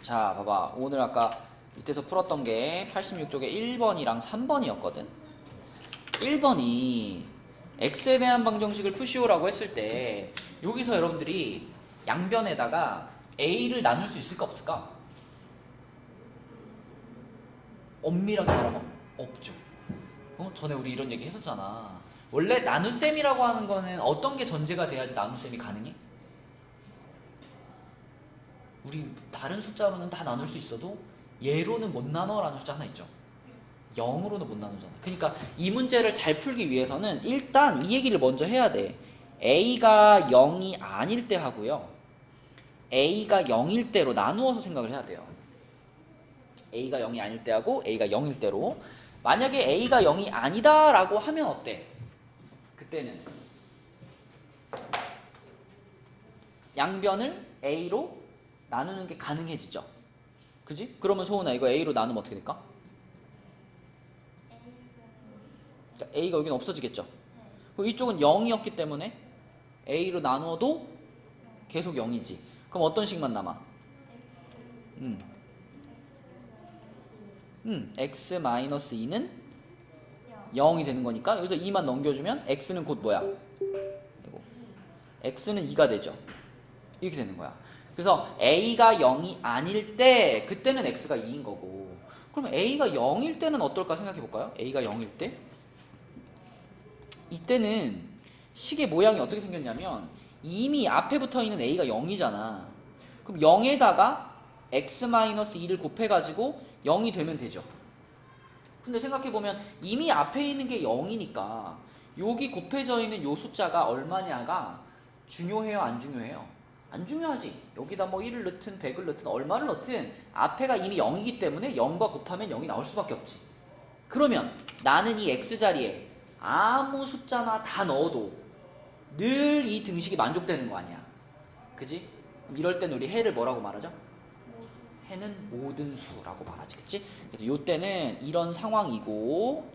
자, 봐봐. 오늘 아까 밑에서 풀었던 게 86쪽에 1번이랑 3번이었거든. 1번이 x에 대한 방정식을 푸시오라고 했을 때 여기서 여러분들이 양변에다가 a를 나눌 수 있을까 없을까? 엄밀하게 말하면 없죠. 전에 우리 이런 얘기 했었잖아. 원래 나눗셈이라고 하는 거는 어떤 게 전제가 돼야지 나눗셈이 가능해? 우리 다른 숫자로는 다 나눌 수 있어도 얘로는 못 나눠라는 숫자 하나 있죠. 0으로는 못 나누잖아. 그러니까 이 문제를 잘 풀기 위해서는 일단 이 얘기를 먼저 해야 돼. a가 0이 아닐 때 하고요. a가 0일 때로 나누어서 생각을 해야 돼요. a가 0이 아닐 때 하고 a가 0일 때로. 만약에 a가 0이 아니다 라고 하면 어때? 그때는 양변을 a로 나누는 게 가능해지죠. 그지? 그러면 소은아 이거 a로 나누면 어떻게 될까? 그러니까 a가 여기는 없어지겠죠. 그리고 이쪽은 0이었기 때문에 a로 나누어도 계속 0이지. 그럼 어떤 식만 남아? x-2는 0이 되는 거니까 여기서 2만 넘겨주면 x는 곧 뭐야? 이거. x는 2가 되죠. 이렇게 되는 거야. 그래서 a가 0이 아닐 때 그때는 x가 2인 거고, 그럼 a가 0일 때는 어떨까 생각해 볼까요? a가 0일 때 이때는 식의 모양이 어떻게 생겼냐면 이미 앞에 붙어 있는 a가 0이잖아. 그럼 0에다가 x-2를 곱해가지고 0이 되면 되죠. 근데 생각해보면 이미 앞에 있는 게 0이니까 여기 곱해져 있는 요 숫자가 얼마냐가 중요해요, 안 중요해요? 안 중요하지. 여기다 뭐 1을 넣든 100을 넣든 얼마를 넣든 앞에가 이미 0이기 때문에 0과 곱하면 0이 나올 수밖에 없지. 그러면 나는 이 x자리에 아무 숫자나 다 넣어도 늘 이 등식이 만족되는 거 아니야. 그지? 그럼 이럴 땐 우리 해를 뭐라고 말하죠? 해는 모든 수라고 말하지. 그치? 그래서 요때는 이런 상황이고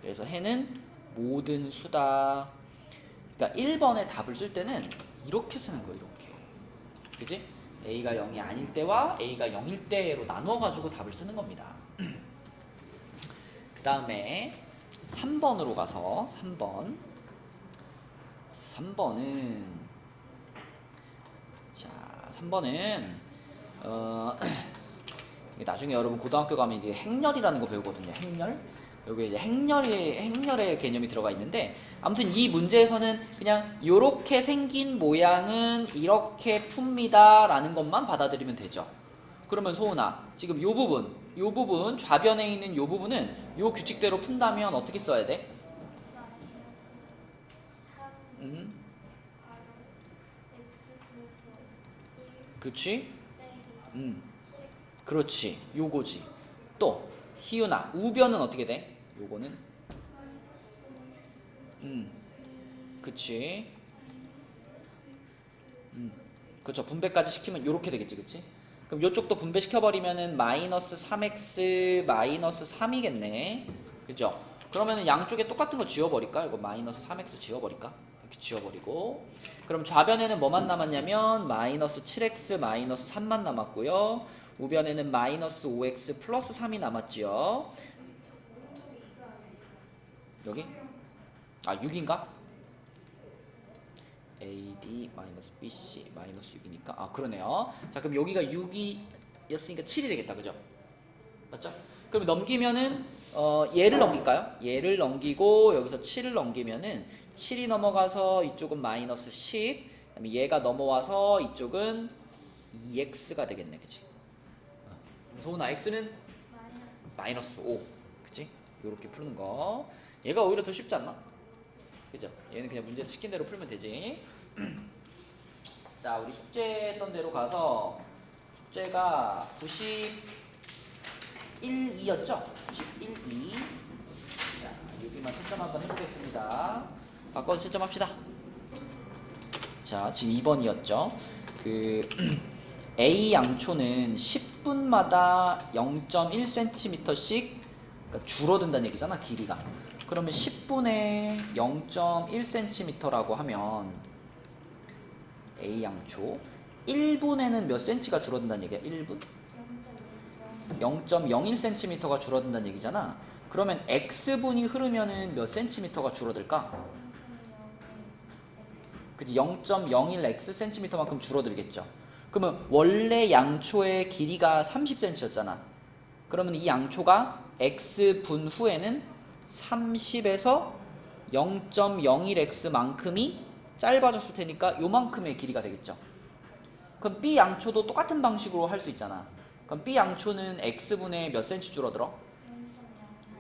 그래서 해는 모든 수다. 그러니까 1번의 답을 쓸 때는 이렇게 쓰는 거예요. 이렇게. 그치? a가 0이 아닐 때와 a가 0일 때로 나누어 가지고 답을 쓰는 겁니다. 그 다음에 3번으로 가서 3번은 자 3번은 나중에 여러분 고등학교 가면 이게 행렬이라는 거 배우거든요. 행렬. 여기 이제 행렬의 개념이 들어가 있는데, 아무튼 이 문제에서는 그냥 이렇게 생긴 모양은 이렇게 풉니다 라는 것만 받아들이면 되죠. 그러면 소은아, 지금 요 부분 좌변에 있는 요 부분은 요 규칙대로 푼다면 어떻게 써야 돼? 그렇지? 그렇지. 요거지. 또 희윤아, 우변은 어떻게 돼? 요거는 그치. 그렇죠. 분배까지 시키면 요렇게 되겠지. 그치? 그럼 요쪽도 분배시켜버리면은 마이너스 3x 마이너스 3이겠네. 그죠? 그러면은 양쪽에 똑같은 거 지워버릴까? 이거 마이너스 3x 지워버릴까? 이렇게 지워버리고, 그럼 좌변에는 뭐만 남았냐면 마이너스 7x 마이너스 3만 남았고요. 우변에는 마이너스 5x 플러스 3이 남았지요. 여기? 6인가? AD 마이너스 BC 마이너스 6이니까 그러네요. 자, 그럼 여기가 6이었으니까 7이 되겠다. 그죠? 맞죠? 그럼 넘기면은 얘를 넘길까요? 얘를 넘기고 여기서 7을 넘기면은 7이 넘어가서 이쪽은 마이너스 10, 그다음에 얘가 넘어와서 이쪽은 2x가 되겠네. 그치? 소은아, x는 마이너스 5. 그치? 요렇게 푸는 거. 얘가 오히려 더 쉽지 않나? 그죠? 얘는 그냥 문제에서 시킨 대로 풀면 되지. 자, 우리 숙제 했던 대로 가서 숙제가 91, 2였죠? 91, 2. 자, 여기만 채점 한번 해보겠습니다. 바꿔서 채점합시다. 자, 지금 2번이었죠? A 양초는 10분마다 0.1cm씩 그러니까 줄어든다는 얘기잖아, 길이가. 그러면 10분에 0.1cm라고 하면 A 양초 1분에는 몇 cm가 줄어든다는 얘기야? 1분? 0.01cm가 줄어든다는 얘기잖아. 그러면 x분이 흐르면은 몇 cm가 줄어들까? 그치? 0.01x 줄어들겠죠. 그러면 원래 양초의 길이가 30cm였잖아. 그러면 이 양초가 x분 후에는 30에서 0.01x만큼이 짧아졌을 테니까 요만큼의 길이가 되겠죠. 그럼 B 양초도 똑같은 방식으로 할 수 있잖아. 그럼 B 양초는 x분의 몇 cm 줄어들어?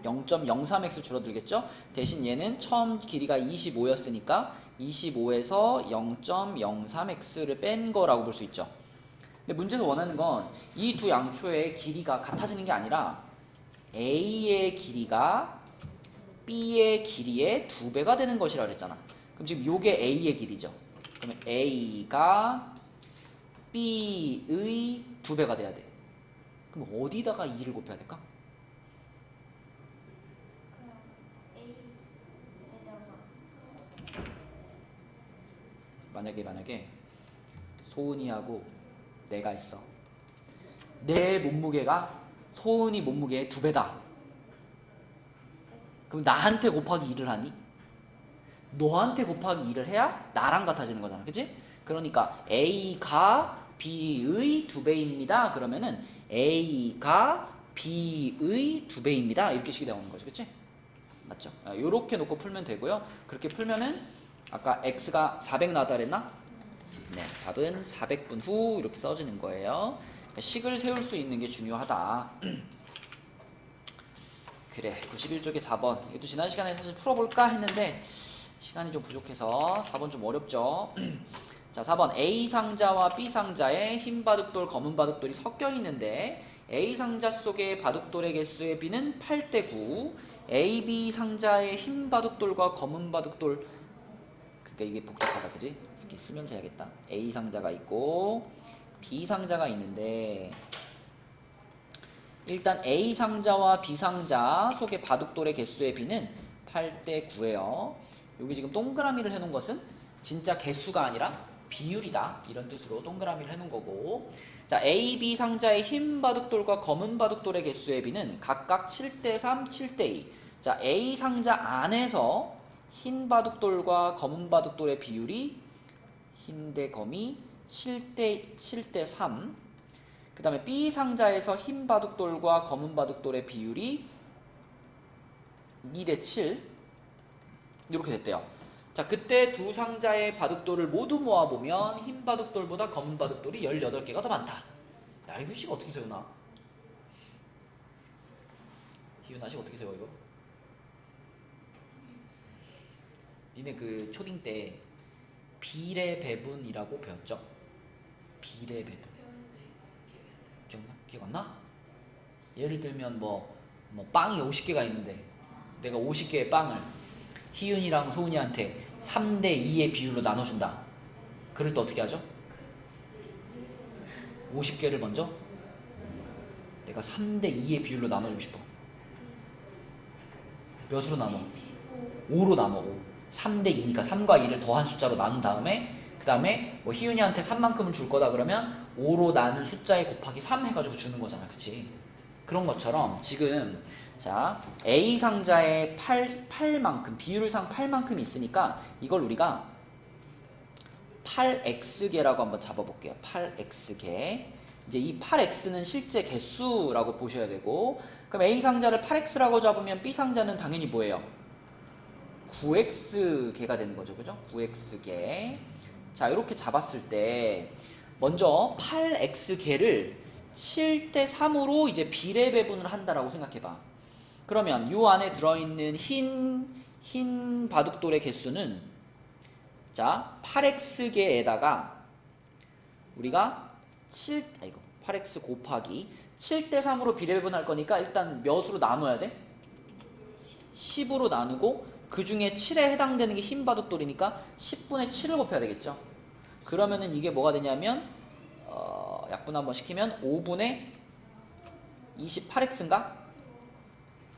0.03x 줄어들겠죠? 대신 얘는 처음 길이가 25였으니까 25에서 0.03x를 뺀 거라고 볼 수 있죠. 근데 문제에서 원하는 건 이 두 양초의 길이가 같아지는 게 아니라 A의 길이가 B의 길이의 2배가 되는 것이라 그랬잖아. 그럼 지금 요게 A의 길이죠. 그러면 A가 B의 2배가 돼야 돼. 그럼 어디다가 2를 곱해야 될까? 만약에 소은이하고 내가 있어. 내 몸무게가 소은이 몸무게의 2배다. 그럼 나한테 곱하기 2를 하니? 너한테 곱하기 2를 해야 나랑 같아지는 거잖아. 그치? 그러니까 A가 B의 2배입니다. 그러면은 A가 B의 2배입니다. 이렇게 식이 나오는 거죠. 그치? 맞죠? 요렇게 놓고 풀면 되고요. 그렇게 풀면은 아까 X가 400 나왔다 그랬나? 네, 답은 400분 후 이렇게 써지는 거예요. 식을 세울 수 있는 게 중요하다. 그래, 91쪽에 4번. 이것도 지난 시간에 사실 풀어볼까 했는데 시간이 좀 부족해서 4번 좀 어렵죠. 자, 4번 A 상자와 B 상자에 흰 바둑돌, 검은 바둑돌이 섞여 있는데 A 상자 속의 바둑돌의 개수의 B는 8대 9. A, B 상자의 흰 바둑돌과 검은 바둑돌, 그러니까 이게 복잡하다, 그지? 이렇게 쓰면서 해야겠다. A 상자가 있고 B 상자가 있는데 일단 A 상자와 B 상자 속의 바둑돌의 개수의 B는 8대 9예요. 여기 지금 동그라미를 해놓은 것은 진짜 개수가 아니라 비율이다, 이런 뜻으로 동그라미를 해놓은 거고, 자, A, B 상자의 흰 바둑돌과 검은 바둑돌의 개수의 B는 각각 7대 3, 7대 2. 자, A 상자 안에서 흰 바둑돌과 검은 바둑돌의 비율이 흰 대 검이 7대 3. 그 다음에 B 상자에서 흰 바둑돌과 검은 바둑돌의 비율이 2대 7. 이렇게 됐대요. 자, 그때 두 상자의 바둑돌을 모두 모아보면 흰 바둑돌보다 검은 바둑돌이 18개가 더 많다. 야, 이거 식 어떻게 세우나? 희윤아, 식 어떻게 세워 이거? 니네 그 초딩 때 비례 배분이라고 배웠죠? 비례 배분. 기억나? 기억 안 나? 예를 들면 뭐 빵이 50개가 있는데 내가 50개의 빵을 희윤이랑 소은이한테 3대 2의 비율로 나눠준다. 그럴 때 어떻게 하죠? 50개를 먼저 내가 3대 2의 비율로 나눠주고 싶어. 몇으로 나눠? 5로 나눠. 3대 2니까 3과 2를 더한 숫자로 나눈 다음에 그 다음에 뭐 희윤이한테 3만큼을 줄 거다 그러면 5로 나눈 숫자에 곱하기 3 해가지고 주는 거잖아. 그치? 그런 것처럼 지금 자, A 상자에 8만큼, 비율상 8만큼이 있으니까 이걸 우리가 8x개라고 한번 잡아볼게요. 8x개. 이제 이 8x는 실제 개수라고 보셔야 되고, 그럼 A 상자를 8x라고 잡으면 B 상자는 당연히 뭐예요? 9x개가 되는 거죠. 그죠? 9x개. 자, 이렇게 잡았을 때 먼저 8x개를 7대 3으로 이제 비례 배분을 한다라고 생각해봐. 그러면 요 안에 들어있는 흰 바둑돌의 개수는 자 8x개에다가 우리가 8x 곱하기 7대 3으로 비례 배분할 거니까 일단 몇으로 나눠야 돼? 10으로 나누고 그 중에 7에 해당되는 게 흰 바둑돌이니까 10분의 7을 곱해야 되겠죠. 그러면은 이게 뭐가 되냐면 약분 한번 시키면 5분의 28x인가?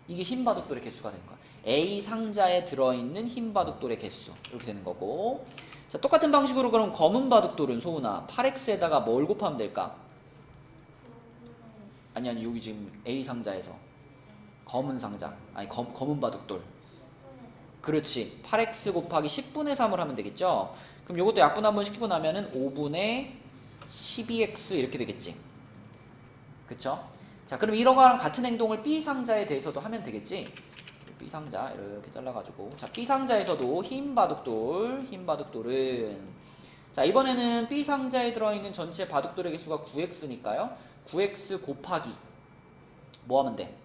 이게 흰 바둑돌의 개수가 되는 거야. A 상자에 들어있는 흰 바둑돌의 개수 이렇게 되는 거고, 자, 똑같은 방식으로 그럼 검은 바둑돌은 소은아 8x에다가 뭘 곱하면 될까? 아니 여기 지금 A 상자에서 검은 상자 아니 검은 바둑돌 그렇지 8x 곱하기 10분의 3을 하면 되겠죠. 그럼 요것도 약분 한번 시키고 나면은 5분의 12x 이렇게 되겠지. 그쵸? 자 그럼 이거랑 같은 행동을 B 상자에 대해서도 하면 되겠지. B 상자 이렇게 잘라가지고 자 B 상자에서도 흰 바둑돌은 자 이번에는 B 상자에 들어있는 전체 바둑돌의 개수가 9x니까요 9x 곱하기 뭐 하면 돼?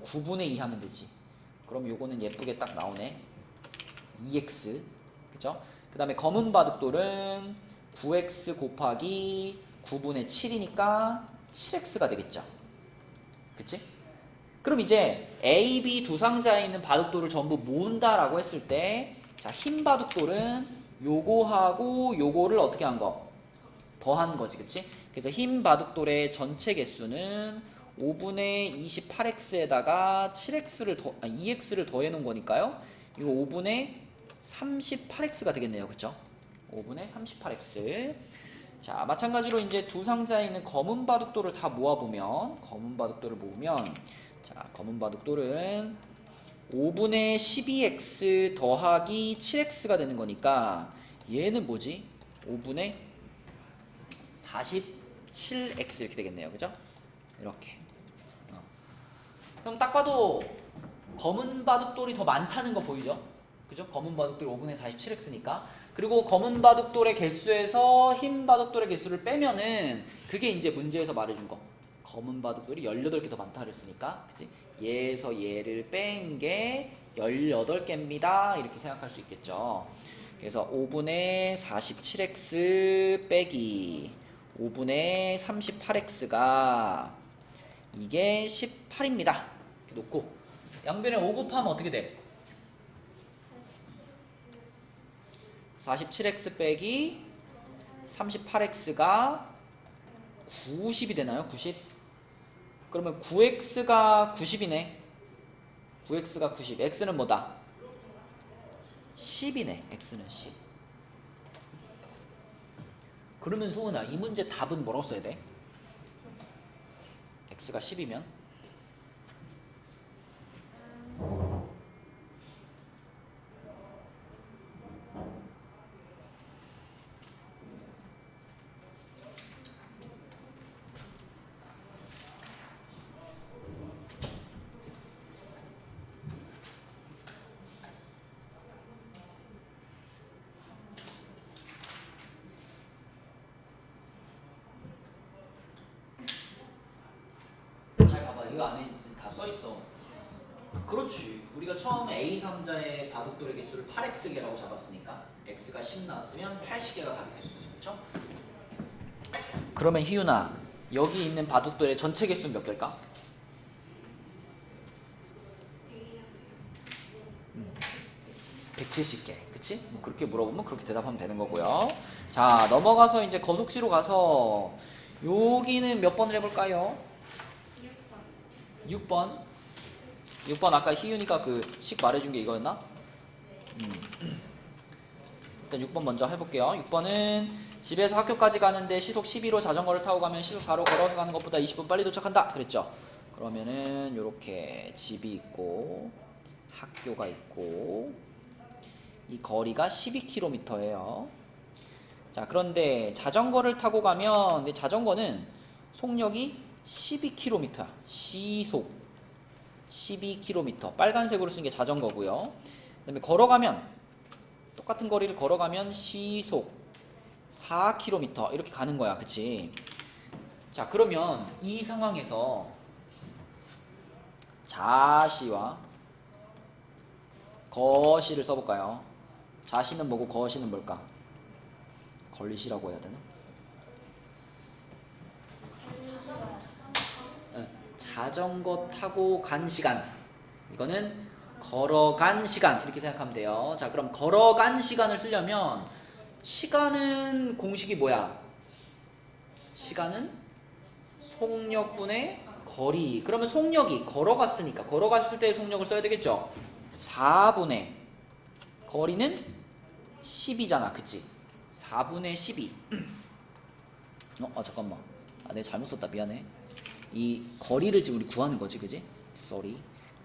9분의 2 하면 되지. 그럼 요거는 예쁘게 딱 나오네 2x 그죠? 그 다음에 검은 바둑돌은 9x 곱하기 9분의 7이니까 7x가 되겠죠. 그치? 그럼 이제 A, B 두 상자에 있는 바둑돌을 전부 모은다라고 했을 때 자, 흰 바둑돌은 요거하고 요거를 어떻게 한 거? 더한 거지. 그치? 그래서 흰 바둑돌의 전체 개수는 5분의 28x에다가 2x를 더해 놓은 거니까요. 이거 5분의 38x가 되겠네요. 그쵸? 5분의 38x. 자, 마찬가지로 이제 두 상자에 있는 검은 바둑돌을 다 모아보면 자, 검은 바둑돌은 5분의 12x 더하기 7x가 되는 거니까 얘는 뭐지? 5분의 47x 이렇게 되겠네요. 그죠? 이렇게. 그럼 딱 봐도 검은 바둑돌이 더 많다는 거 보이죠? 그죠? 검은 바둑돌이 5분의 47x니까. 그리고 검은 바둑돌의 개수에서 흰 바둑돌의 개수를 빼면은 그게 이제 문제에서 말해준 거. 검은 바둑돌이 18개 더 많다 그랬으니까. 그치? 얘에서 얘를 뺀 게 18개입니다. 이렇게 생각할 수 있겠죠. 그래서 5분의 47x 빼기 5분의 38x가 이게 18입니다. 이렇게 놓고 양변에 5 곱하면 어떻게 돼? 47x 빼기 38x가 90이 되나요? 90? 그러면 9x가 90이네. 9x가 90. x는 뭐다? 10이네. x는 10. 그러면 소은아, 이 문제 답은 뭐라고 써야 돼? x가 10이면? 잘 봐봐. 이거 안에 다 써있어. 그렇지. 우리가 처음에 A 상자의 바둑돌의 개수를 8x개라고 잡았으니까 x가 10 나왔으면 80개가 답이 되는 거죠. 그렇죠? 그러면 희윤아, 여기 있는 바둑돌의 전체 개수는 몇 개일까? 170개. 그치? 뭐 그렇게 물어보면 그렇게 대답하면 되는 거고요. 자, 넘어가서 이제 거속시로 가서 여기는 몇 번을 해볼까요? 6번. 6번 아까 희윤이가 그 식 말해준 게 이거였나? 일단 6번 먼저 해볼게요. 6번은 집에서 학교까지 가는데 시속 12로 자전거를 타고 가면 시속 4로 걸어서 가는 것보다 20분 빨리 도착한다. 그랬죠? 그러면은 이렇게 집이 있고 학교가 있고 이 거리가 12km예요. 자, 그런데 자전거를 타고 가면 근데 자전거는 속력이 12km야. 시속 12km. 빨간색으로 쓴 게 자전거고요. 그다음에 걸어가면 똑같은 거리를 걸어가면 시속 4km 이렇게 가는 거야. 그치? 자, 그러면 이 상황에서 자시와 거시를 써볼까요? 자시는 뭐고 거시는 뭘까? 걸리시라고 해야 되나? 자전거 타고 간 시간. 이거는 걸어간 시간. 이렇게 생각하면 돼요. 자, 그럼 걸어간 시간을 쓰려면 시간은 공식이 뭐야? 시간은 속력분의 거리. 그러면 속력이 걸어갔으니까 걸어갔을 때의 속력을 써야 되겠죠? 4분의 거리는 10이잖아. 그치? 4분의 12. 잠깐만. 내가 잘못 썼다. 미안해. 이 거리를 지금 우리 구하는 거지. 그지? sorry.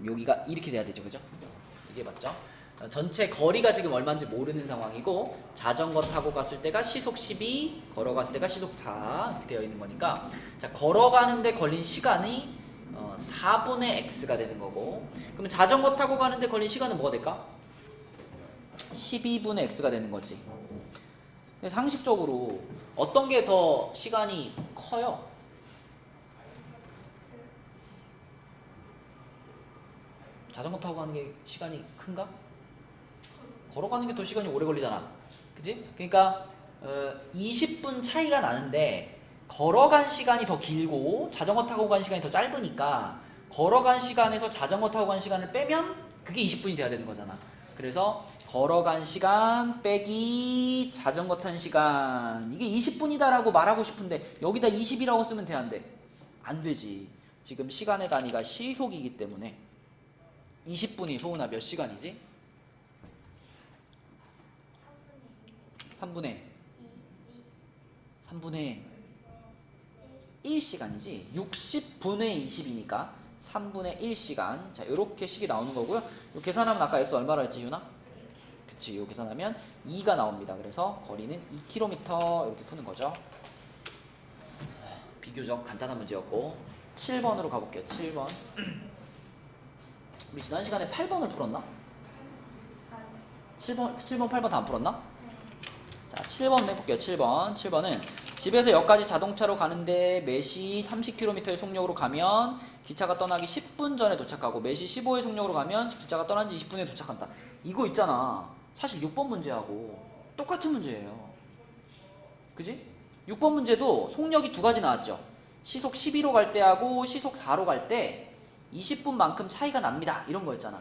여기가 이렇게 돼야 되죠. 그죠? 이게 맞죠? 전체 거리가 지금 얼마인지 모르는 상황이고 자전거 타고 갔을 때가 시속 12, 걸어갔을 때가 시속 4 이렇게 되어 있는 거니까 자 걸어가는데 걸린 시간이 4분의 x가 되는 거고 그러면 자전거 타고 가는데 걸린 시간은 뭐가 될까? 12분의 x가 되는 거지. 근데 상식적으로 어떤 게 더 시간이 커요? 자전거 타고 가는 게 시간이 큰가? 걸어가는 게 더 시간이 오래 걸리잖아. 그치? 그러니까 20분 차이가 나는데 걸어간 시간이 더 길고 자전거 타고 간 시간이 더 짧으니까 걸어간 시간에서 자전거 타고 간 시간을 빼면 그게 20분이 돼야 되는 거잖아. 그래서 걸어간 시간 빼기 자전거 탄 시간 이게 20분이다라고 말하고 싶은데 여기다 20이라고 쓰면 돼, 안 돼? 안 되지. 지금 시간의 단위가 시속이기 때문에 20분이 소은아 몇 시간이지? 3분의 1시간이지. 60분의 20이니까 3분의 1시간. 자, 이렇게 식이 나오는 거고요. 요 계산하면 아까 x 얼마라 했지, 유나? 그치, 요 계산하면 2가 나옵니다. 그래서 거리는 2km 이렇게 푸는 거죠. 비교적 간단한 문제였고 7번으로 가볼게요. 7번. 우리 지난 시간에 8번을 풀었나? 7번, 8번 다 안 풀었나? 자, 7번 해볼게요. 7번은 집에서 역까지 자동차로 가는데 매시 30km의 속력으로 가면 기차가 떠나기 10분 전에 도착하고 매시 15의 속력으로 가면 기차가 떠난 지 20분에 도착한다. 이거 있잖아. 사실 6번 문제하고 똑같은 문제예요. 그지? 6번 문제도 속력이 두 가지 나왔죠. 시속 12로 갈 때하고 시속 4로 갈 때 20분만큼 차이가 납니다. 이런 거였잖아.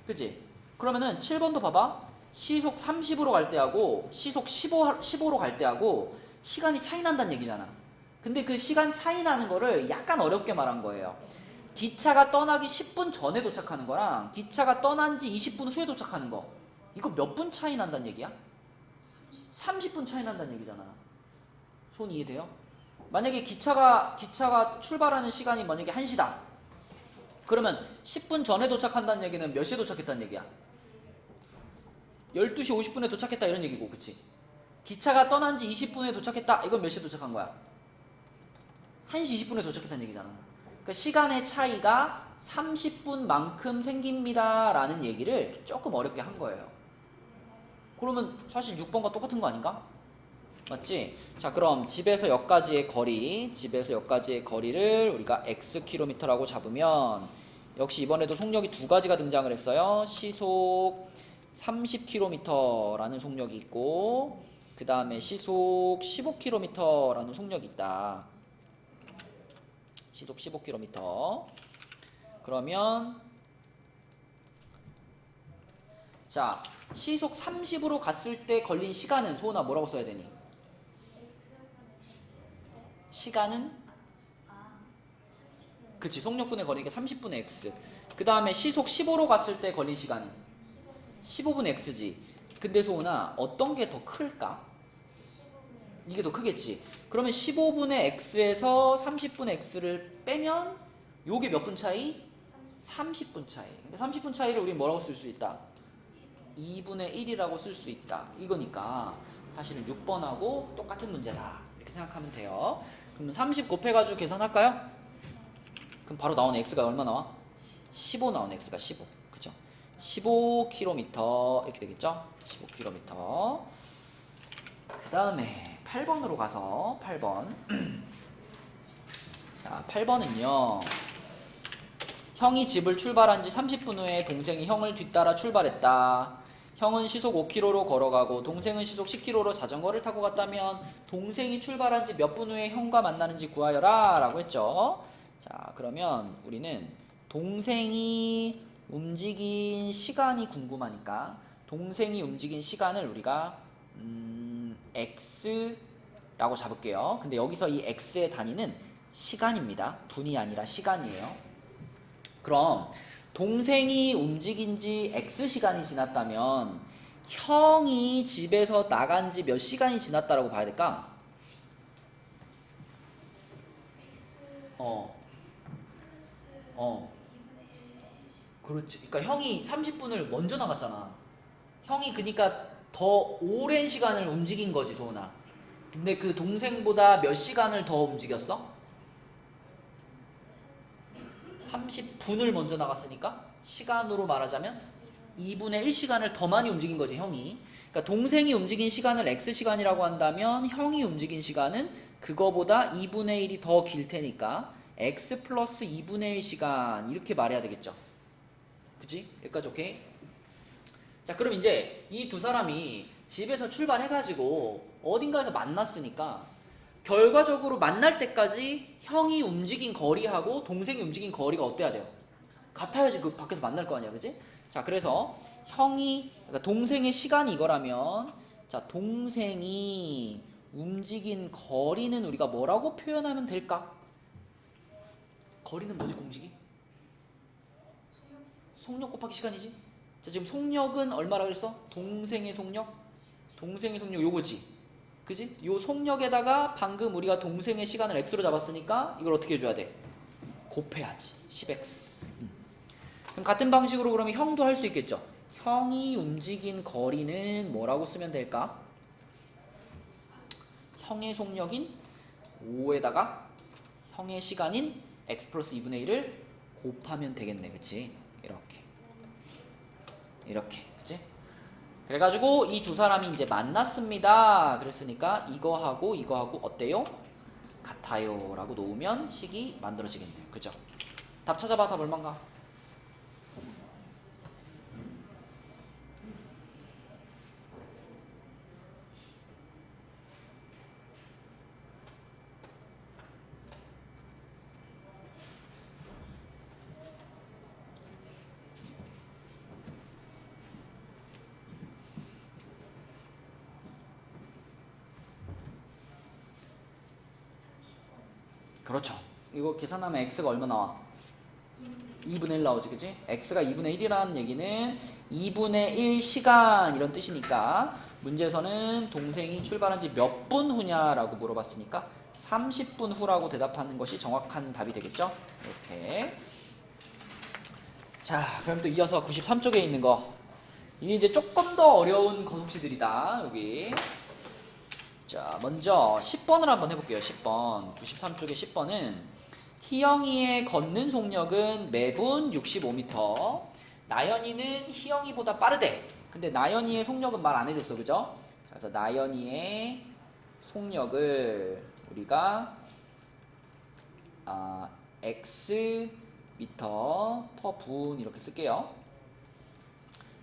그지? 그러면은 7번도 봐봐. 시속 30으로 갈 때하고 시속 15로 갈 때하고 시간이 차이 난다는 얘기잖아. 근데 그 시간 차이 나는 거를 약간 어렵게 말한 거예요. 기차가 떠나기 10분 전에 도착하는 거랑 기차가 떠난 지 20분 후에 도착하는 거 이거 몇 분 차이 난다는 얘기야? 30분 차이 난다는 얘기잖아. 손 이해돼요? 만약에 기차가 출발하는 시간이 만약에 1시다. 그러면 10분 전에 도착한다는 얘기는 몇 시에 도착했다는 얘기야? 12시 50분에 도착했다 이런 얘기고, 그치? 기차가 떠난 지 20분에 도착했다. 이건 몇 시에 도착한 거야? 1시 20분에 도착했다는 얘기잖아. 그러니까 시간의 차이가 30분만큼 생깁니다 라는 얘기를 조금 어렵게 한 거예요. 그러면 사실 6번과 똑같은 거 아닌가? 맞지? 자, 그럼 집에서 역까지의 거리를 우리가 xkm라고 잡으면 역시 이번에도 속력이 두 가지가 등장을 했어요. 시속 30km라는 속력이 있고 그 다음에 시속 15km라는 속력이 있다. 시속 15km. 그러면 자, 시속 30으로 갔을 때 걸린 시간은 소은아 뭐라고 써야 되니? 시간은? 그치, 속력분의 거리니까 30분의 x. 그 다음에 시속 15로 갔을 때 걸린 시간은? 15분의 x지. 근데 소은아 어떤 게 더 클까? 이게 더 크겠지. 그러면 15분의 x에서 30분의 x를 빼면 요게 몇 분 차이? 30분 차이. 근데 30분 차이를 우리 뭐라고 쓸 수 있다? 2분의 1이라고 쓸 수 있다. 이거니까 사실은 6번하고 똑같은 문제다. 이렇게 생각하면 돼요. 그러면 30 곱해가지고 계산할까요? 그럼 바로 나오는 x가 얼마 나와? 15 나오는 x가 15. 그죠? 15km 이렇게 되겠죠? 15km. 그 다음에 8번으로 가서 8번. 자, 8번은요. 형이 집을 출발한 지 30분 후에 동생이 형을 뒤따라 출발했다. 형은 시속 5km로 걸어가고 동생은 시속 10km로 자전거를 타고 갔다면 동생이 출발한 지 몇 분 후에 형과 만나는지 구하여라 라고 했죠. 자, 그러면 우리는 동생이 움직인 시간이 궁금하니까 동생이 움직인 시간을 우리가 x라고 잡을게요. 근데 여기서 이 x의 단위는 시간입니다. 분이 아니라 시간이에요. 그럼 동생이 움직인 지 x시간이 지났다면 형이 집에서 나간 지 몇 시간이 지났다라고 봐야 될까? 어, 어. 그렇지. 그러니까 형이 30분을 먼저 나갔잖아. 형이 그러니까 더 오랜 시간을 움직인 거지, 소은아. 근데 그 동생보다 몇 시간을 더 움직였어? 30분을 먼저 나갔으니까 시간으로 말하자면 2분의 1시간을 더 많이 움직인 거지, 형이. 그러니까 동생이 움직인 시간을 X시간이라고 한다면 형이 움직인 시간은 그거보다 2분의 1이 더 길 테니까 X 플러스 2분의 1시간 이렇게 말해야 되겠죠. 그치? 여기까지 오케이? 자, 그럼 이제 이 두 사람이 집에서 출발해가지고 어딘가에서 만났으니까 결과적으로 만날 때까지 형이 움직인 거리하고 동생이 움직인 거리가 어때야 돼요? 같아야지 그 밖에서 만날 거 아니야, 그지? 자, 그래서 그러니까 동생의 시간이 이거라면, 자, 동생이 움직인 거리는 우리가 뭐라고 표현하면 될까? 거리는 뭐지, 공식이? 속력 곱하기 시간이지? 자, 지금 속력은 얼마라고 그랬어? 동생의 속력? 동생의 속력 요거지. 그지? 요 속력에다가 방금 우리가 동생의 시간을 x로 잡았으니까 이걸 어떻게 해줘야 돼? 곱해야지. 10x. 그럼 같은 방식으로 그러면 형도 할 수 있겠죠? 형이 움직인 거리는 뭐라고 쓰면 될까? 형의 속력인 5에다가 형의 시간인 x 플러스 2분의 1을 곱하면 되겠네. 그치? 이렇게. 그치? 그래가지고 이 두 사람이 이제 만났습니다. 그랬으니까 이거하고 이거하고 어때요? 같아요 라고 놓으면 식이 만들어지겠네요. 그죠? 답 찾아봐. 답 얼만가? 그렇죠. 이거 계산하면 x가 얼마 나와? 2분의 1 나오지, 그지? x가 2분의 1이라는 얘기는 2분의 1 시간 이런 뜻이니까 문제에서는 동생이 출발한 지 몇 분 후냐라고 물어봤으니까 30분 후라고 대답하는 것이 정확한 답이 되겠죠? 이렇게. 자, 그럼 또 이어서 93쪽에 있는 거. 이게 이제 조금 더 어려운 거속시들이다. 여기. 자, 먼저 10번을 한번 해볼게요. 10번. 93쪽의 10번은 희영이의 걷는 속력은 매분 65m. 나연이는 희영이보다 빠르대. 근데 나연이의 속력은 말 안 해줬어. 그죠? 자, 그래서 나연이의 속력을 우리가 x 미터 퍼 분 이렇게 쓸게요.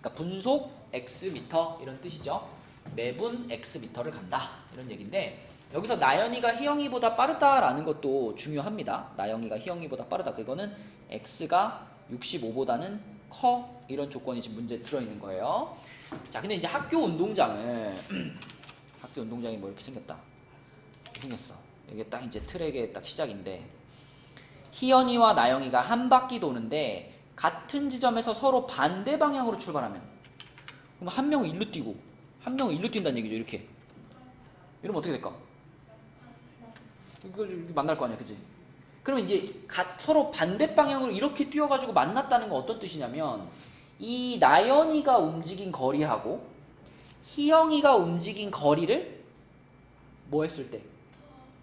그러니까 분속 x 미터 이런 뜻이죠. 매분 x 미터를 간다 이런 얘기인데 여기서 나연이가 희영이보다 빠르다라는 것도 중요합니다. 나연이가 희영이보다 빠르다. 그거는 x가 65보다는 커 이런 조건이 지금 문제에 들어있는 거예요. 자, 근데 이제 학교 운동장을 학교 운동장이 뭐 이렇게 생겼다. 이렇게 생겼어. 이게 딱 이제 트랙의 딱 시작인데 희연이와 나영이가 한 바퀴 도는데 같은 지점에서 서로 반대 방향으로 출발하면 그럼 한 명은 일로 뛰고 한 명은 일로 뛴다는 얘기죠. 이렇게 이러면 어떻게 될까? 이거 만날 거 아니야, 그치? 그러면 이제 서로 반대 방향으로 이렇게 뛰어가지고 만났다는 건 어떤 뜻이냐면 이 나연이가 움직인 거리하고 희영이가 움직인 거리를 뭐 했을 때?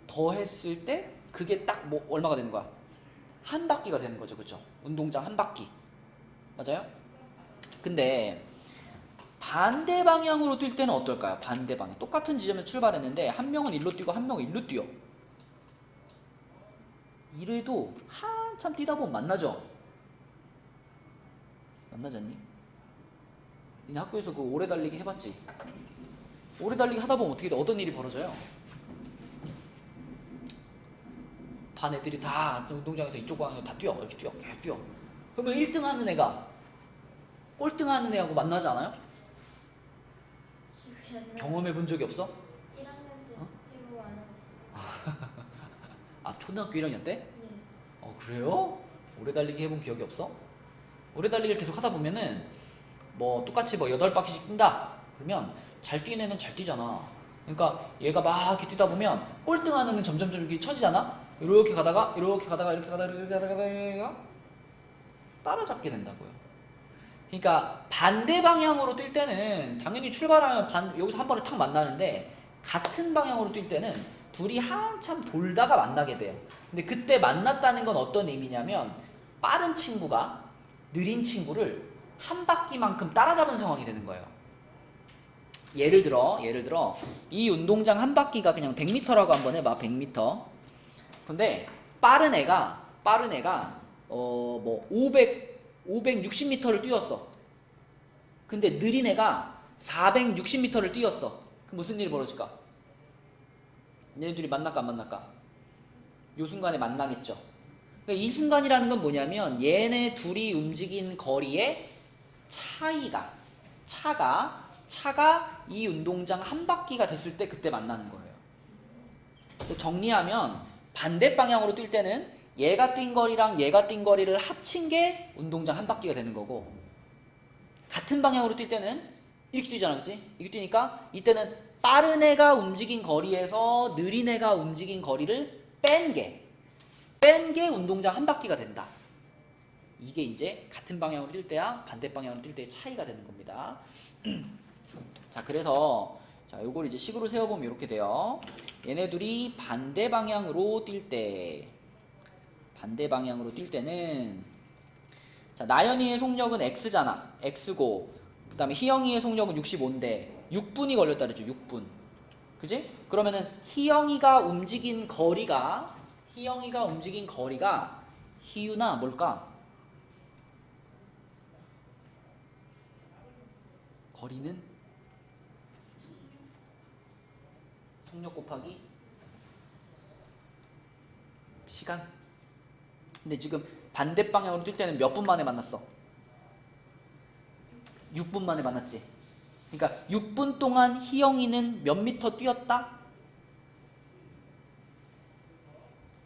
더 했을 때 그게 딱 뭐 얼마가 되는 거야? 한 바퀴가 되는 거죠, 그쵸? 운동장 한 바퀴. 맞아요? 근데 반대 방향으로 뛸 때는 어떨까요? 반대 방향. 똑같은 지점에 출발했는데 한 명은 일로 뛰고 한 명은 일로 뛰어. 이래도 한참 뛰다 보면 만나죠? 만나지 않니? 니네 학교에서 그 오래 달리기 해봤지? 오래 달리기 하다 보면 어떻게 돼? 어떤 일이 벌어져요? 반 애들이 다 운동장에서 이쪽 방향으로 다 뛰어. 이렇게 뛰어. 계속 뛰어. 그러면 1등 하는 애가 꼴등 하는 애하고 만나지 않아요? 경험해 본 적이 없어? 1학년 때 어? 해보고 안 해봤어요. 아, 초등학교 1학년 때? 네. 그래요? 오래 달리기 해본 기억이 없어? 오래 달리기를 계속 하다 보면은 뭐 똑같이 뭐 8바퀴씩 뛴다. 그러면 잘 뛰는 애는 잘 뛰잖아. 그러니까 얘가 막 이렇게 뛰다 보면 꼴등하는 애는 점점점 이렇게 처지잖아. 이렇게 가다가 이렇게 가다가 이렇게 가다가 이렇게 가다가 이렇게 따라잡게 된다고요. 그러니까 반대 방향으로 뛸 때는 당연히 출발하면 여기서 한 번에 탁 만나는데 같은 방향으로 뛸 때는 둘이 한참 돌다가 만나게 돼요. 근데 그때 만났다는 건 어떤 의미냐면 빠른 친구가 느린 친구를 한 바퀴만큼 따라잡은 상황이 되는 거예요. 예를 들어 이 운동장 한 바퀴가 그냥 100m라고 한번 해봐. 100m. 근데 빠른 애가 560m를 뛰었어. 근데 느린 애가 460m를 뛰었어. 그럼 무슨 일이 벌어질까? 얘네 둘이 만날까 안 만날까? 요 순간에 만나겠죠. 그러니까 이 순간이라는 건 뭐냐면 얘네 둘이 움직인 거리의 차가 이 운동장 한 바퀴가 됐을 때 그때 만나는 거예요. 또 정리하면 반대 방향으로 뛸 때는 얘가 뛴 거리랑 얘가 뛴 거리를 합친 게 운동장 한 바퀴가 되는 거고, 같은 방향으로 뛸 때는 이렇게 뛰잖아, 그치? 이렇게 뛰니까 이때는 빠른 애가 움직인 거리에서 느린 애가 움직인 거리를 뺀 게 운동장 한 바퀴가 된다. 이게 이제 같은 방향으로 뛸 때와 반대 방향으로 뛸 때의 차이가 되는 겁니다. 자, 그래서 자, 요걸 이제 식으로 세워보면 이렇게 돼요. 얘네 둘이 반대 방향으로 뛸 때는 자, 나연이의 속력은 X잖아. X고 그 다음에 희영이의 속력은 65인데 6분이 걸렸다 그랬죠. 6분. 그지? 그러면은 희영이가 움직인 거리가 희유나 뭘까? 거리는 속력 곱하기 시간. 근데 지금 반대 방향으로 뛸 때는 몇 분 만에 만났어? 6분 만에 만났지. 그러니까 6분 동안 희영이는 몇 미터 뛰었다?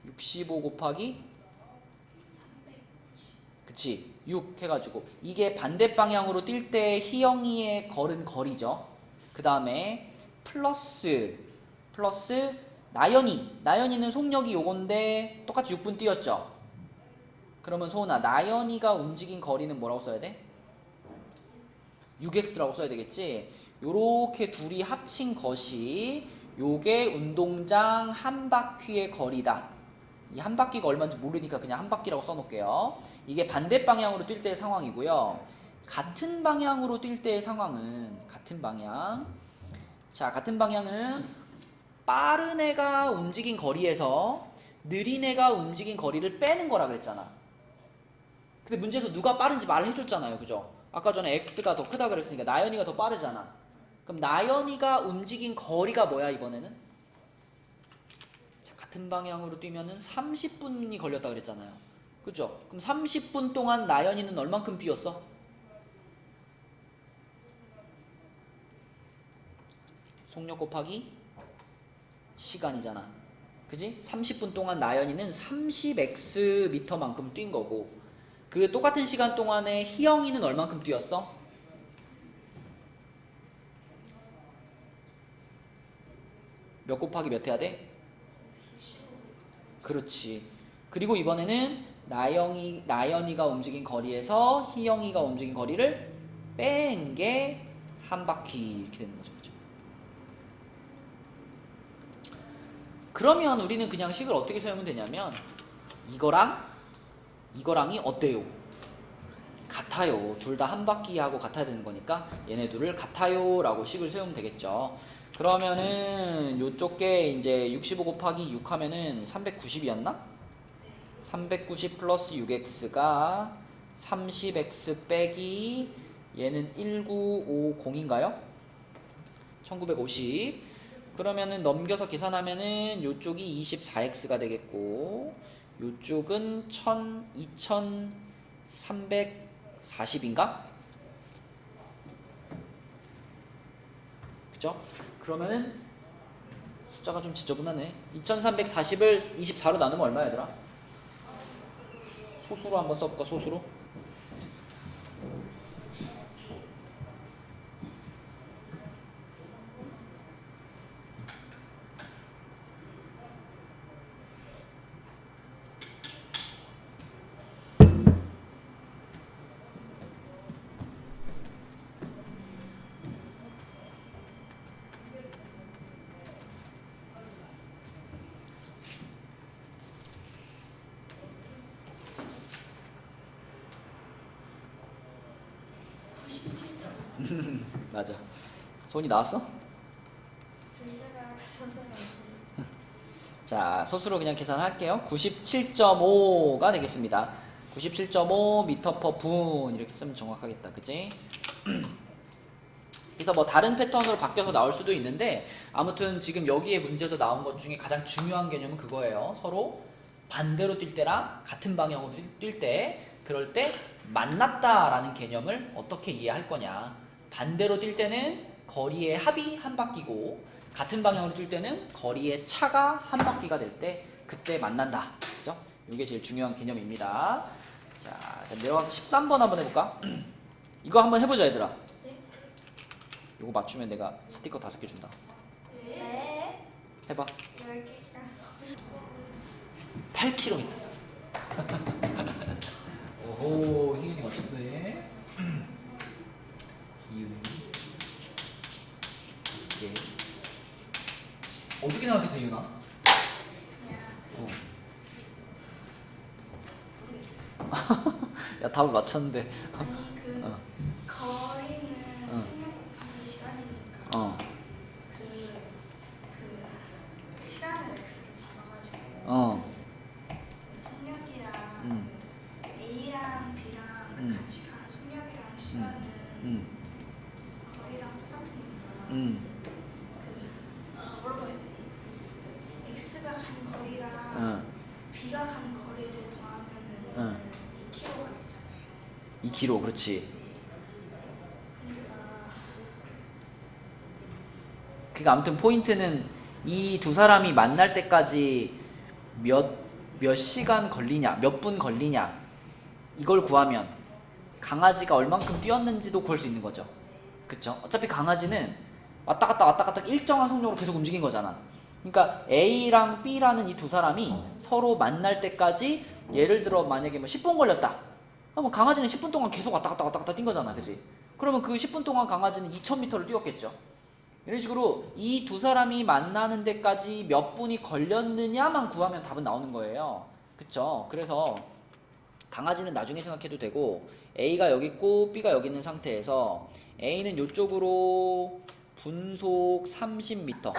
65 곱하기 390. 그치, 6 해가지고 이게 반대 방향으로 뛸 때 희영이의 걸은 거리죠. 그 다음에 플러스 나연이는 속력이 요건데 똑같이 6분 뛰었죠. 그러면 소은아, 나연이가 움직인 거리는 뭐라고 써야 돼? 6x라고 써야 되겠지. 요렇게 둘이 합친 것이 요게 운동장 한 바퀴의 거리다. 이 한 바퀴가 얼마인지 모르니까 그냥 한 바퀴라고 써놓을게요. 이게 반대 방향으로 뛸 때의 상황이고요. 같은 방향으로 뛸 때의 상황은 같은 방향은 빠른 애가 움직인 거리에서 느린 애가 움직인 거리를 빼는 거라 그랬잖아. 근데 문제에서 누가 빠른지 말을 해줬잖아요. 그죠? 아까 전에 X가 더 크다 그랬으니까 나연이가 더 빠르잖아. 그럼 나연이가 움직인 거리가 뭐야 이번에는? 자, 같은 방향으로 뛰면은 30분이 걸렸다 그랬잖아요. 그죠? 그럼 30분 동안 나연이는 얼만큼 뛰었어? 속력 곱하기 시간이잖아. 그지? 30분 동안 나연이는 30xm만큼 뛴 거고, 그 똑같은 시간 동안에 희영이는 얼만큼 뛰었어? 몇 곱하기 몇 해야 돼? 그렇지. 그리고 이번에는 나연이가 움직인 거리에서 희영이가 움직인 거리를 뺀 게 한 바퀴 이렇게 되는 거죠. 그렇죠? 그러면 우리는 그냥 식을 어떻게 세우면 되냐면 이거랑이 어때요? 같아요. 둘 다 한 바퀴하고 같아야 되는 거니까 얘네 둘을 같아요 라고 식을 세우면 되겠죠. 그러면은 요쪽 게 이제 65 곱하기 6 하면은 390이었나? 390 플러스 6x가 30x 빼기 얘는 1950인가요? 1950. 그러면은 넘겨서 계산하면은 요쪽이 24x가 되겠고 요쪽은 2340인가? 그죠? 그러면은 숫자가 좀 지저분하네. 2340을 24로 나누면 얼마야 얘들아? 소수로 한번 써볼까? 소수로? 맞아. 손이 나왔어? 분수가 써서야지. 자, 서술로 그냥 계산할게요. 97.5가 되겠습니다. 97.5 미터 퍼 분 이렇게 쓰면 정확하겠다. 그치? 그래서 뭐 다른 패턴으로 바뀌어서 나올 수도 있는데 아무튼 지금 여기에 문제에서 나온 것 중에 가장 중요한 개념은 그거예요. 서로 반대로 뛸 때랑 같은 방향으로 뛸 때 그럴 때 만났다라는 개념을 어떻게 이해할 거냐. 반대로 뛸 때는 거리의 합이 한 바퀴고 같은 방향으로 뛸 때는 거리의 차가 한 바퀴가 될 때 그때 만난다. 그죠? 이게 제일 중요한 개념입니다. 자, 내려가서 13번 한번 해볼까? 이거 한번 해보자 얘들아. 네? 이거 맞추면 내가 스티커 5개 준다. 네. 해봐. 10개랑 8km. 오호, 희윤이 맞췄네. 희윤이. 예. 어떻게 생각했어, 희윤아? 어. 야, 답을 맞췄는데. 아니 그 어. 거리는 속력 곱하기 시간이니까 어. 그 시간을 x로 잡아가지고 어. 속력이랑 그 a랑 b랑 같이 간 속력이랑 시간은 거리랑 똑같으니까 뭐라고 해야 되지? x가 간 거리랑 b가 간 거리를 더하면은 2km가 되잖아요. 2km, 그렇지. 그러니까 아무튼 포인트는 이 두 사람이 만날 때까지 몇 시간 걸리냐, 몇 분 걸리냐 이걸 구하면 강아지가 얼만큼 뛰었는지도 구할 수 있는 거죠. 그쵸? 어차피 강아지는 왔다 갔다 일정한 속력으로 계속 움직인 거잖아. 그러니까 A랑 B라는 이 두 사람이 서로 만날 때까지 예를 들어 만약에 뭐 10분 걸렸다. 그럼 강아지는 10분 동안 계속 왔다 갔다 뛴 거잖아. 그지? 그러면 그 10분 동안 강아지는 2000m를 뛰었겠죠. 이런 식으로 이 두 사람이 만나는 데까지 몇 분이 걸렸느냐만 구하면 답은 나오는 거예요. 그쵸? 그래서 강아지는 나중에 생각해도 되고 A가 여기 있고 B가 여기 있는 상태에서 A는 이쪽으로 분속 30m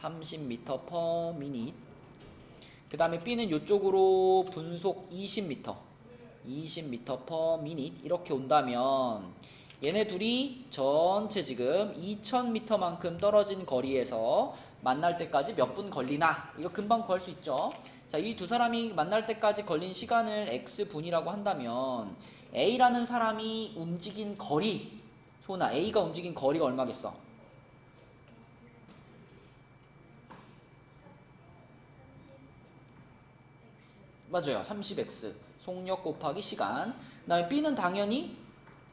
30m per minute 그 다음에 B는 이쪽으로 분속 20m 20m per minute 이렇게 온다면 얘네 둘이 전체 지금 2000m만큼 떨어진 거리에서 만날 때까지 몇 분 걸리나 이거 금방 구할 수 있죠. 자, 이 두 사람이 만날 때까지 걸린 시간을 x분이라고 한다면 A라는 사람이 움직인 거리 소나 A가 움직인 거리가 얼마겠어? 맞아요. 30x 속력 곱하기 시간. 그 다음에 B는 당연히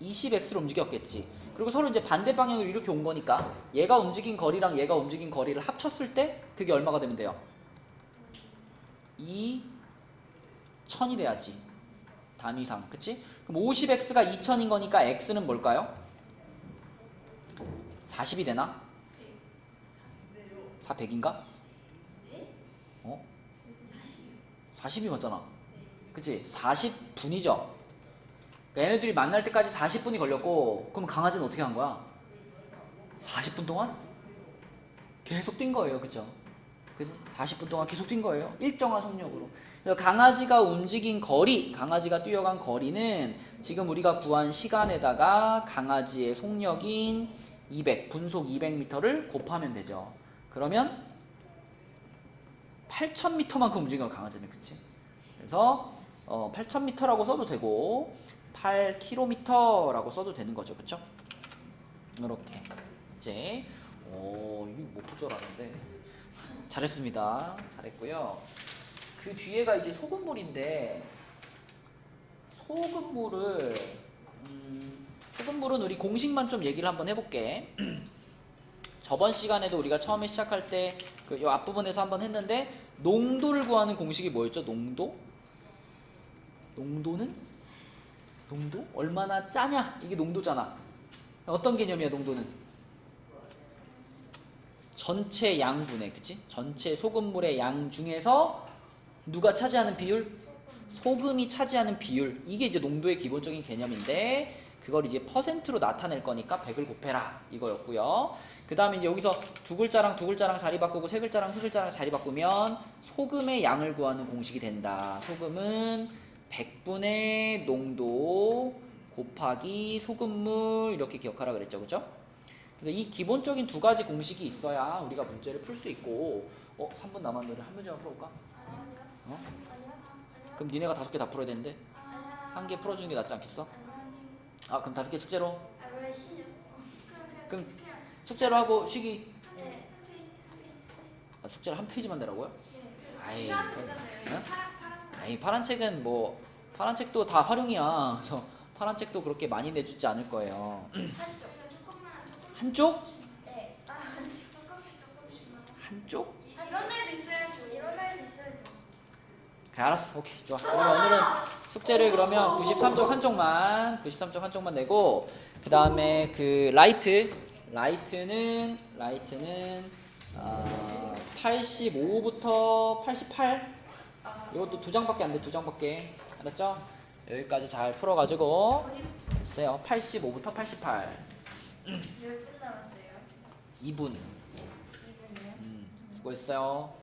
20x로 움직였겠지. 그리고 서로 이제 반대 방향으로 이렇게 온 거니까 얘가 움직인 거리랑 얘가 움직인 거리를 합쳤을 때 그게 얼마가 되면 돼요? 2000이 돼야지. 단위상. 그치? 그럼 50x가 2000인 거니까 x는 뭘까요? 40이 되나? 400인가? 어? 40이 맞잖아. 그치? 40분이죠? 그러니까 얘네들이 만날 때까지 40분이 걸렸고 그럼 강아지는 어떻게 한 거야? 40분 동안? 계속 뛴 거예요. 그쵸? 그치? 40분 동안 계속 뛴 거예요. 일정한 속력으로. 그래서 강아지가 움직인 거리, 강아지가 뛰어간 거리는 지금 우리가 구한 시간에다가 강아지의 속력인 200, 분속 200m를 곱하면 되죠. 그러면 8000m만큼 움직인 거야, 강아지는. 그치? 그래서 8000m라고 써도 되고 8km라고 써도 되는 거죠. 그쵸? 이렇게 이제 이거 못 풀 줄 알았는데 잘했습니다. 잘했고요. 그 뒤에가 이제 소금물인데 소금물은 우리 공식만 좀 얘기를 한번 해볼게. 저번 시간에도 우리가 처음에 시작할 때 그 앞부분에서 한번 했는데 농도를 구하는 공식이 뭐였죠? 농도? 농도? 얼마나 짜냐? 이게 농도잖아. 어떤 개념이야, 농도는? 전체 양분의, 그치? 전체 소금물의 양 중에서 누가 차지하는 비율? 소금이 차지하는 비율. 이게 이제 농도의 기본적인 개념인데 그걸 이제 퍼센트로 나타낼 거니까 100을 곱해라 이거였고요. 그 다음에 이제 여기서 두 글자랑 두 글자랑 자리 바꾸고 세 글자랑 세 글자랑 자리 바꾸면 소금의 양을 구하는 공식이 된다. 소금은 100분의 농도 곱하기 소금물 이렇게 기억하라 그랬죠, 그죠? 그래서 이 기본적인 두 가지 공식이 있어야 우리가 문제를 풀 수 있고 3분 남았는데 한 문제만 풀어볼까? 아니요. 그럼 니네가 5개 다 풀어야 되는데 한 개 풀어주는 게 낫지 않겠어? 아 그럼 5개 숙제로? 왜 시죠? 그럼 숙제로 하고 쉬기. 네. 아, 숙제를 한 페이지만 내라고요? 아이, 파란 그- 되잖아요. 어? 파란 아이 파란 책은 뭐 파란 책도 다 활용이야. 그래서 파란 책도 그렇게 많이 내주지 않을 거예요. 한쪽 조금만 한쪽? 네. 조금씩만. 한쪽? 이런 날도 있어야죠. 이런 날도 있어요. 그래 알았어. 오케이 좋아. 그러면 오늘은 숙제를 그러면 93쪽 한쪽만 내고 그 다음에 그 라이트는 85부터 88 이것도 2장밖에 안 돼. 2장밖에 알았죠? 여기까지 잘 풀어가지고 있어요. 85부터 88 몇 분 남았어요? 2분 2분이요? 수고했어요.